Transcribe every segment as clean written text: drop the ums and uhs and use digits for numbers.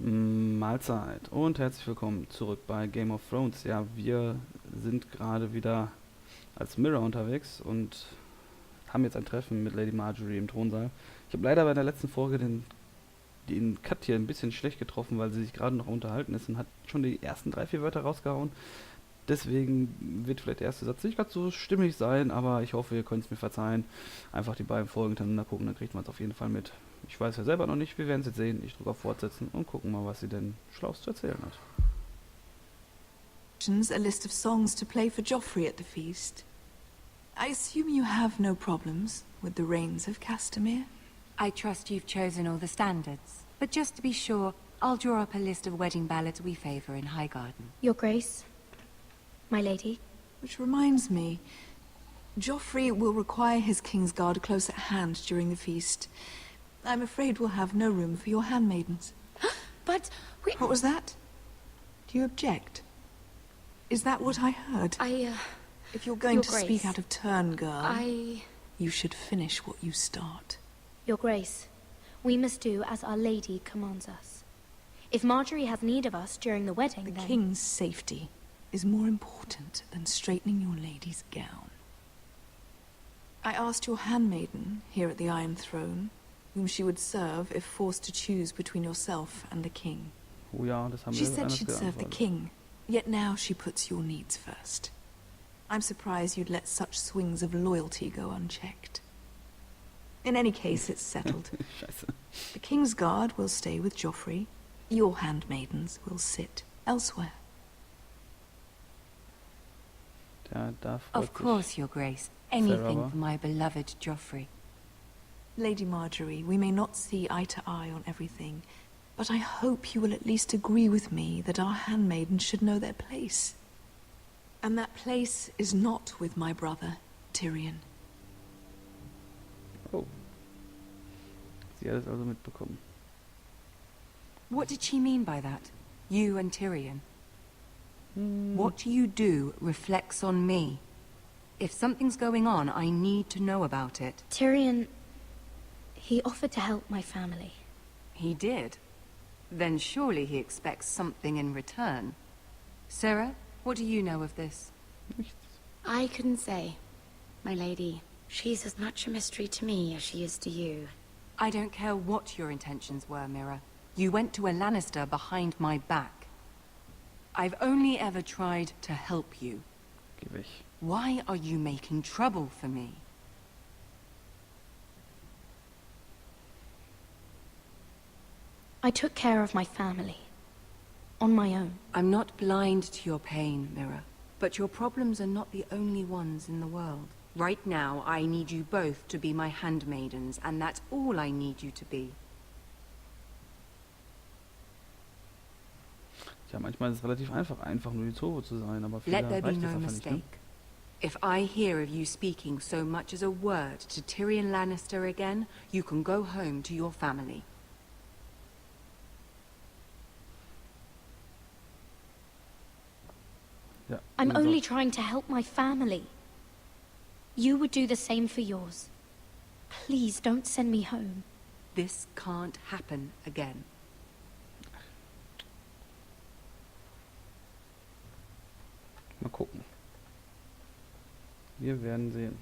Mahlzeit und herzlich willkommen zurück bei Game of Thrones. Ja, wir sind gerade wieder als Mirror unterwegs und haben jetzt ein Treffen mit Lady Marjorie im Thronsaal. Ich habe leider bei der letzten Folge den Cut hier ein bisschen schlecht getroffen, weil sie sich gerade noch unterhalten ist und hat schon die ersten 3, 4 Wörter rausgehauen. Deswegen wird vielleicht der erste Satz nicht ganz so stimmig sein, aber ich hoffe, ihr könnt es mir verzeihen. Einfach die beiden Folgen hintereinander gucken, dann kriegt man es auf jeden Fall mit. Ich weiß ja selber noch nicht, wir werden es jetzt sehen. Ich drücke auf Fortsetzen und gucken mal, was sie denn Schlaues zu erzählen hat. A list of songs to play for Joffrey at the feast. I assume you have no problems with the rains of Castamere? I trust you've chosen all the standards. But just to be sure, I'll draw up a list of wedding ballads we favour in Highgarden. Your Grace, my lady. Which reminds me, Joffrey will require his Kingsguard close at hand during the feast. I'm afraid we'll have no room for your handmaidens. But we... What was that? Do you object? Is that what I heard? If you're going Your to Grace, speak out of turn, girl, I... you should finish what you start. Your Grace, we must do as our lady commands us. If Marjorie has need of us during the wedding, The then... king's safety is more important than straightening your lady's gown. I asked your handmaiden here at the Iron Throne whom she would serve if forced to choose between yourself and the king. Oh ja, das haben She wir said anders she'd serve the geantwortet. king, yet now she puts your needs first. I'm surprised you'd let such swings of loyalty go unchecked. In any case, it's settled. Scheiße. The king's guard will stay with Joffrey. Your handmaidens will sit elsewhere. Da freut Of sich course, Your Grace. Sarah. Anything for my beloved Joffrey. Lady Marjorie, we may not see eye to eye on everything, but I hope you will at least agree with me that our handmaidens should know their place. And that place is not with my brother, Tyrion. Oh. Sie hat es also mitbekommen. What did she mean by that? You and Tyrion? What you do reflects on me. If something's going on, I need to know about it. Tyrion... he offered to help my family. He did? Then surely he expects something in return. Sarah, what do you know of this? Nichts. I couldn't say, my lady. She's as much a mystery to me as she is to you. I don't care what your intentions were, Mira. You went to a Lannister behind my back. I've only ever tried to help you. Geh weg. Why are you making trouble for me? I took care of my family. On my own. I'm not blind to your pain, Mira. But your problems are not the only ones in the world. Right now, I need you both to be my handmaidens, and that's all I need you to be. Ja, manchmal ist es relativ einfach nur die Zobe zu sein, aber viele Let there be reicht das no einfach nicht, ne? mistake. If I hear of you speaking so much as a word to Tyrion Lannister again, you can go home to your family. Ja, I'm also, only trying to help my family. You would do the same for yours. Please don't send me home. This can't happen again. mal gucken. Wir werden sehen.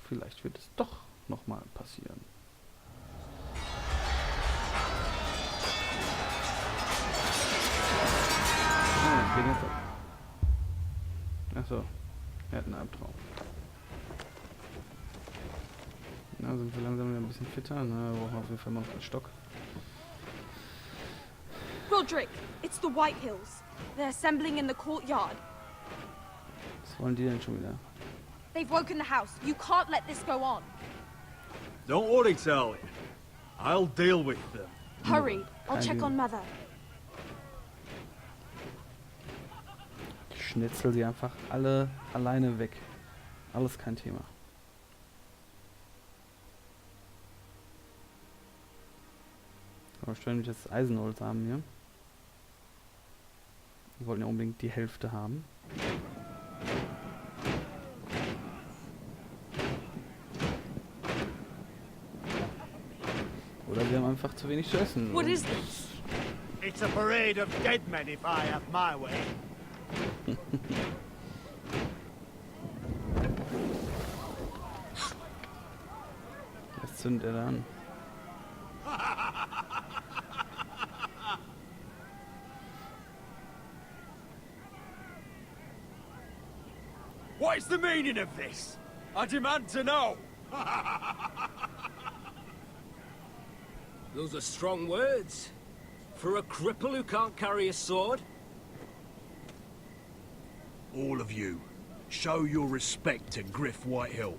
Vielleicht wird es doch nochmal passieren. Was geht jetzt ab? Achso, er hat einen Albtraum. Na, sind wir langsam wieder ein bisschen fitter. Na, wir brauchen auf jeden Fall mal noch einen Stock. Roderick, it's the White Hills. They're assembling in the courtyard. Was wollen die denn schon wieder? They've woken the house. You can't let this go on. Don't worry, Sally. I'll deal with them. Hurry. I'll Kein check Ding. on Mother. Ich schnitzel sie einfach alle alleine weg. Alles kein Thema. Aber stellen wir das Eisenholz haben hier. Wir wollten ja unbedingt die Hälfte haben. Oder wir haben einfach zu wenig zu essen. What Und is this? It's a parade of dead men if I have my way. was zündet er da an? What is the meaning of this? I demand to know. Those are strong words. For a cripple who can't carry a sword? All of you, show your respect to Griff Whitehill,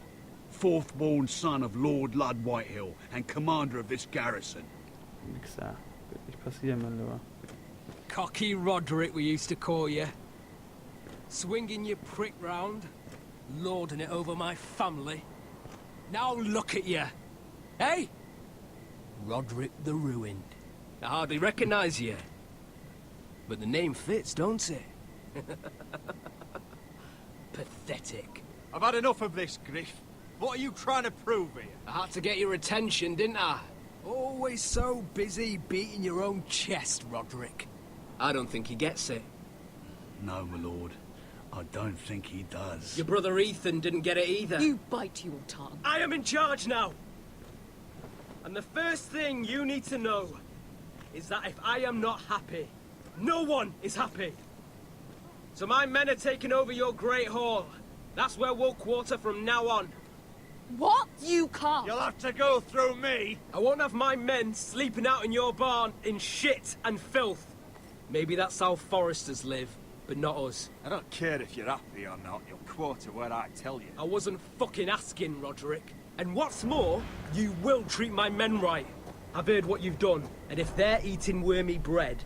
fourth-born son of Lord Ludd Whitehill and commander of this garrison. Nix da. Wird nicht passieren, mein Lieber. Cocky Roderick, we used to call you. Swinging your prick round, lording it over my family. Now look at you. Hey? Roderick the Ruined. I hardly recognize you. But the name fits, don't it? Pathetic. I've had enough of this, Griff. What are you trying to prove here? I had to get your attention, didn't I? Always so busy beating your own chest, Roderick. I don't think he gets it. No, my lord. I don't think he does. Your brother Ethan didn't get it either. You bite your tongue. I am in charge now! And the first thing you need to know is that if I am not happy, no one is happy. So my men are taking over your Great Hall. That's where we'll quarter from now on. What? You can't. You'll have to go through me. I won't have my men sleeping out in your barn in shit and filth. Maybe that's how Forresters live, but not us. I don't care if you're happy or not. You'll quarter where I tell you. I wasn't fucking asking, Roderick. And what's more, you will treat my men right. I've heard what you've done, and if they're eating wormy bread,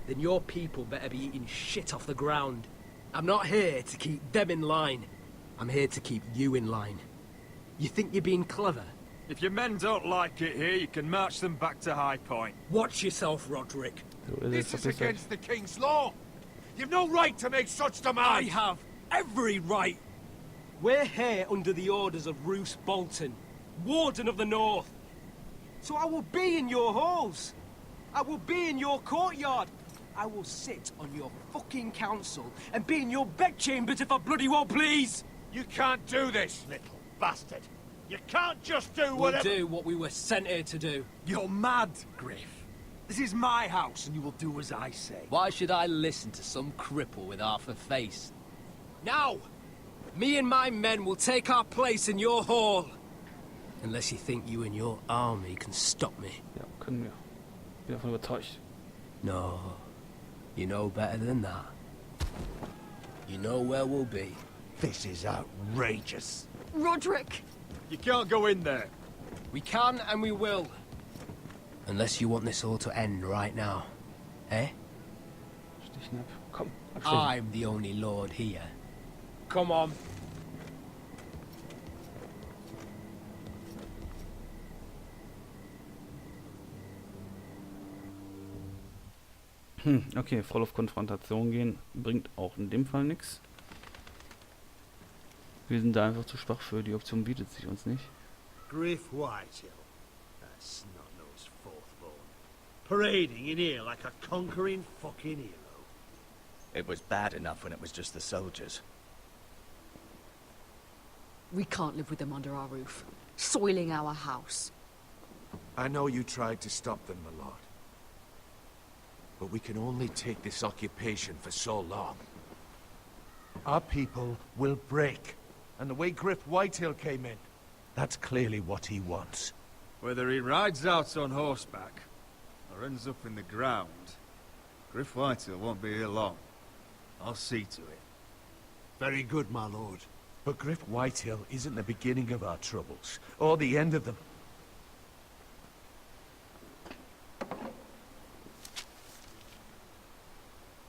then your people better be eating shit off the ground. I'm not here to keep them in line. I'm here to keep you in line. You think you're being clever? If your men don't like it here, you can march them back to High Point. Watch yourself, Roderick. So ist es, verpiss euch. the King's law. You've no right to make such I demands. have every right. We're here under the orders of Roose Bolton, Warden of the North. So I will be in your halls. I will be in your courtyard. I will sit on your fucking council and be in your bedchambers if I bloody well please. You can't do this, little bastard. You can't just do We'll whatever... do what we were sent here to do. You're mad, Griff. This is my house and you will do as I say. Why should I listen to some cripple with half a face? Now, me and my men will take our place in your hall. Unless you think you and your army can stop me. Ja, können wir. Bin davon überzeugt. No, you know better than that. You know where we'll be. This is outrageous. Roderick! You can't go in there. We can and we will. Unless you want this all to end right now. Eh? Stichen ab. Komm, abstechen. I'm the only lord here. Come on. Okay, voll auf Konfrontation gehen bringt auch in dem Fall nichts. Wir sind da einfach zu schwach für, die Option bietet sich uns nicht. Griff Whitehill, that snot-nosed fourth-born, parading in here like a conquering fucking hero. It was bad enough when it was just the soldiers. We can't live with them under our roof, soiling our house. I know you tried to stop them, my lord. But we can only take this occupation for so long. Our people will break. And the way Griff Whitehill came in, that's clearly what he wants. Whether he rides out on horseback or ends up in the ground, Griff Whitehill won't be here long. I'll see to it. Very good, my lord. But Griff Whitehill isn't the beginning of our troubles, or the end of them.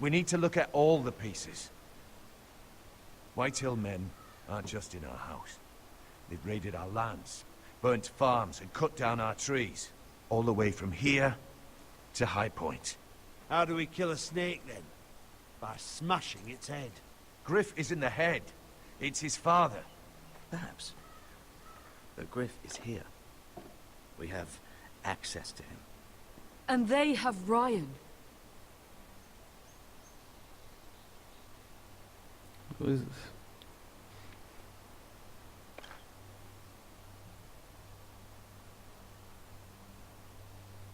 We need to look at all the pieces. Whitehill men aren't just in our house. They've raided our lands, burnt farms and cut down our trees. All the way from here to High Point. How do we kill a snake, then? By smashing its head. Griff isn't the head. It's his father. Perhaps. But Griff is here. We have access to him. And they have Ryan. So ist es.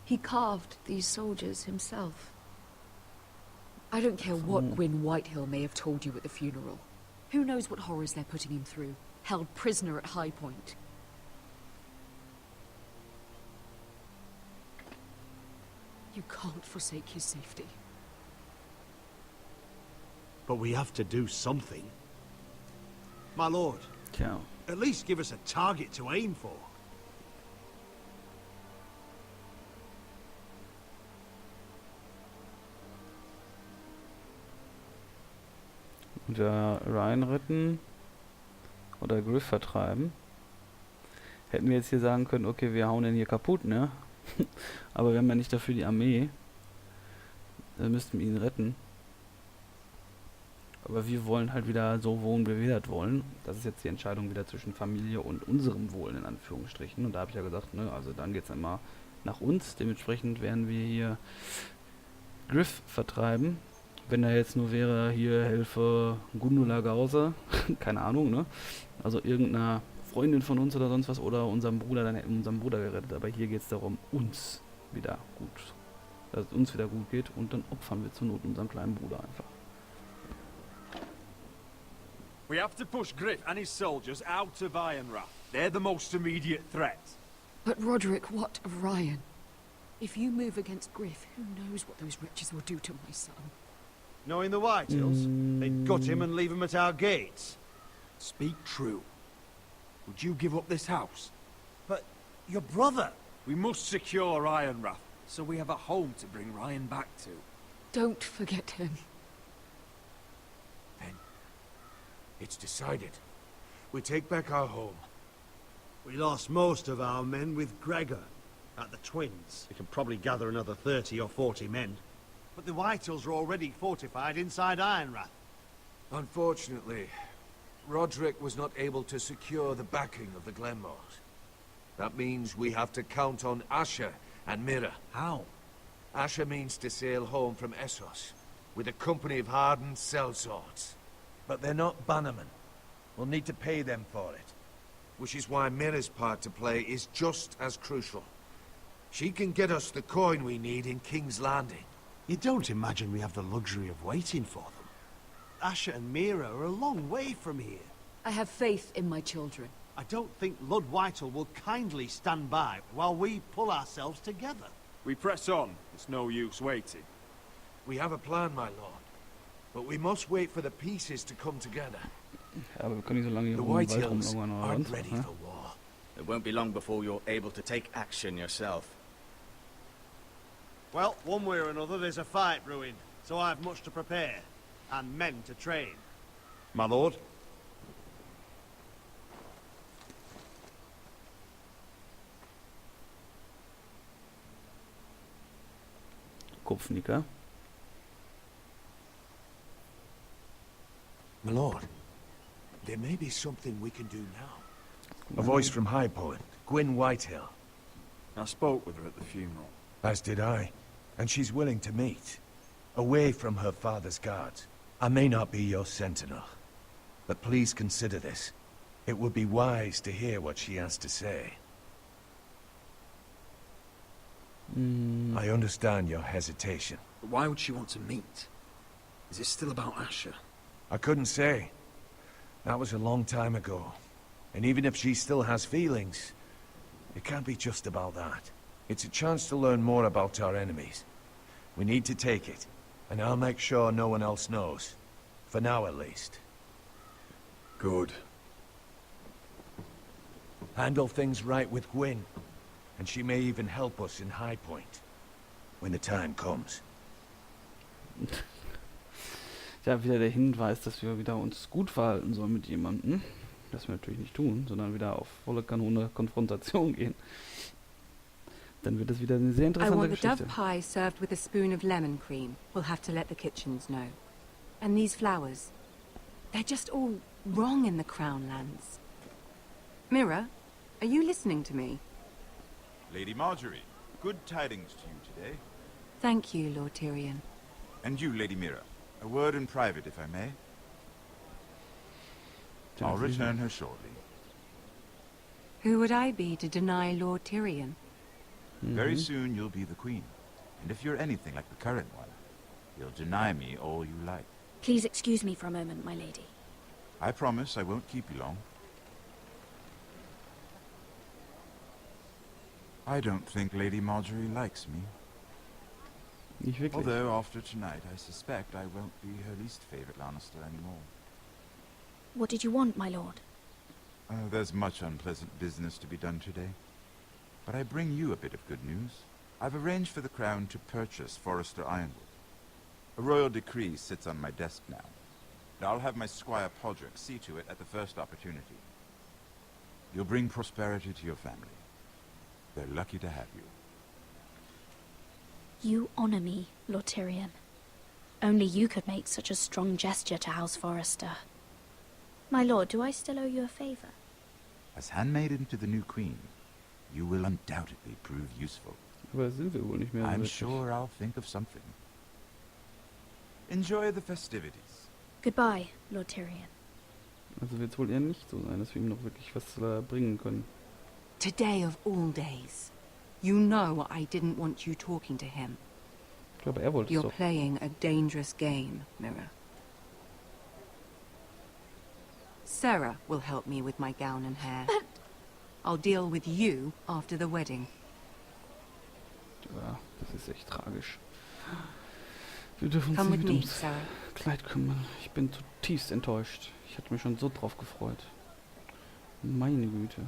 He carved these soldiers himself. I don't care what Gwyn Whitehill may have told you at the funeral. Who knows what horrors they're putting him through, held prisoner at High Point. You can't forsake his safety. But we have to do something. My lord, Tja. at least give us a target to aim for. Entweder Ryan retten oder Griff vertreiben. Hätten wir jetzt hier sagen können, okay, wir hauen den hier kaputt, ne? Aber wir haben ja nicht dafür die Armee. Dann müssten wir ihn retten. Aber wir wollen halt wieder so wohnen, wie wir das wollen. Das ist jetzt die Entscheidung wieder zwischen Familie und unserem Wohlen, in Anführungsstrichen. Und da habe ich ja gesagt, ne, also dann geht es einmal nach uns. Dementsprechend werden wir hier Griff vertreiben. Wenn er jetzt nur wäre, hier helfe Gundula Gause, keine Ahnung, ne? Also irgendeiner Freundin von uns oder sonst was, oder unserem Bruder, dann hätten wir unseren Bruder gerettet. Aber hier geht es darum, uns wieder gut, dass es uns wieder gut geht, und dann opfern wir zur Not unseren kleinen Bruder einfach. We have to push Griff and his soldiers out of Ironrath. They're the most immediate threat. But Roderick, what of Ryan? If you move against Griff, who knows what those wretches will do to my son? Knowing the Whitehills, they'd gut him and leave him at our gates. Speak true. Would you give up this house? But your brother... We must secure Ironrath, so we have a home to bring Ryan back to. Don't forget him. Then, it's decided. We take back our home. We lost most of our men with Gregor at the Twins. We can probably gather another 30 or 40 men. But the Whitehills are already fortified inside Ironrath. Unfortunately, Roderick was not able to secure the backing of the Glenmores. That means we have to count on Asher and Mira. How? Asher means to sail home from Essos, with a company of hardened sellswords. But they're not bannermen. We'll need to pay them for it. Which is why Mira's part to play is just as crucial. She can get us the coin we need in King's Landing. You don't imagine we have the luxury of waiting for them? Asher and Mira are a long way from here. I have faith in my children. I don't think Lud Whitehall will kindly stand by while we pull ourselves together. We press on. It's no use waiting. We have a plan, my lord. But we must wait for the pieces to come together. Ja, aber wir können nicht so lange hier The rum im Wald Whitehills rumlungern oder aren't sonst ready was, ne? for war. It won't be long before you're able to take action yourself. Well, one way or another, there's a fight brewing, so I've much to prepare, and men to train. My lord? Kopfnicker. My lord, there may be something we can do now. A voice from High Point, Gwyn Whitehill. I spoke with her at the funeral. As did I. And she's willing to meet. Away from her father's guards. I may not be your sentinel. But please consider this. It would be wise to hear what she has to say. I understand your hesitation. But why would she want to meet? Is it still about Asher? I couldn't say. That was a long time ago. And even if she still has feelings, it can't be just about that. It's a chance to learn more about our enemies. We need to take it, and I'll make sure no one else knows. For now, at least. Good. Handle things right with Gwyn, and she may even help us in High Point. When the time comes. Ja, wieder der Hinweis, dass wir wieder uns gut verhalten sollen mit jemandem. Das wir natürlich nicht tun, sondern wieder auf volle Kanone Konfrontation gehen. Dann wird es wieder eine sehr I interessante want the Geschichte. dove pie served with a spoon of lemon cream. We'll have to let the kitchens know. And these flowers. They're just all wrong in the Crown Lands. Mira, are you listening to me? Lady Marjorie, good tidings to you today. Thank you, Lord Tyrion. And you, Lady Mira. A word in private, if I may. I'll return her shortly. Who would I be to deny Lord Tyrion? Very soon you'll be the queen. And if you're anything like the current one, you'll deny me all you like. Please excuse me for a moment, my lady. I promise I won't keep you long. I don't think Lady Marjorie likes me. Nicht wirklich. Although after tonight, I suspect I won't be her least favorite Lannister anymore. What did you want, my lord? There's much unpleasant business to be done today. But I bring you a bit of good news. I've arranged for the Crown to purchase Forrester Ironwood. A royal decree sits on my desk now. And I'll have my squire Podrick see to it at the first opportunity. You'll bring prosperity to your family. They're lucky to have you. You honor me, Lord Tyrion. Only you could make such a strong gesture to House Forrester. My lord, do I still owe you a favor? As handmaiden to the new queen, you will undoubtedly prove useful. Aber sind wir wohl nicht mehr so I'm wirklich. sure I'll think of something. Enjoy the festivities. Goodbye, Lord Tyrion. Also wird es wohl eher nicht so sein, dass wir ihm noch wirklich was bringen können. Today of all days. You know I didn't want you talking to him. Ich glaube, er wollte es You're doch. playing a dangerous game, Mira. Sarah will help me with my gown and hair. I'll deal with you after the wedding. Ja, das ist echt tragisch. Wir dürfen uns Come nicht with mit me, ums Sarah. Kleid kümmern. Ich bin zutiefst enttäuscht. Ich hatte mich schon so drauf gefreut. Meine Güte.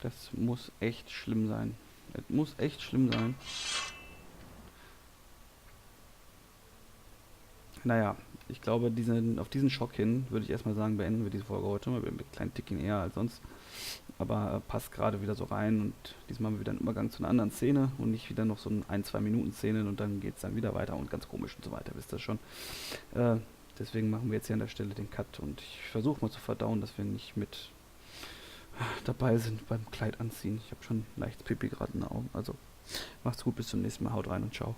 Das muss echt schlimm sein. Es muss echt schlimm sein. Naja, ich glaube, auf diesen Schock hin würde ich erstmal sagen, beenden wir diese Folge heute mal mit einem kleinen Ticken eher als sonst. Aber passt gerade wieder so rein und diesmal haben wir wieder einen Übergang zu einer anderen Szene und nicht wieder noch so ein 2 Minuten Szenen und dann geht es dann wieder weiter und ganz komisch und so weiter, wisst ihr schon. Deswegen machen wir jetzt hier an der Stelle den Cut und ich versuche mal zu verdauen, dass wir nicht mit dabei sind beim Kleid anziehen. Ich habe schon leicht Pipi gerade in den Augen. Also macht's gut, bis zum nächsten Mal, haut rein und ciao.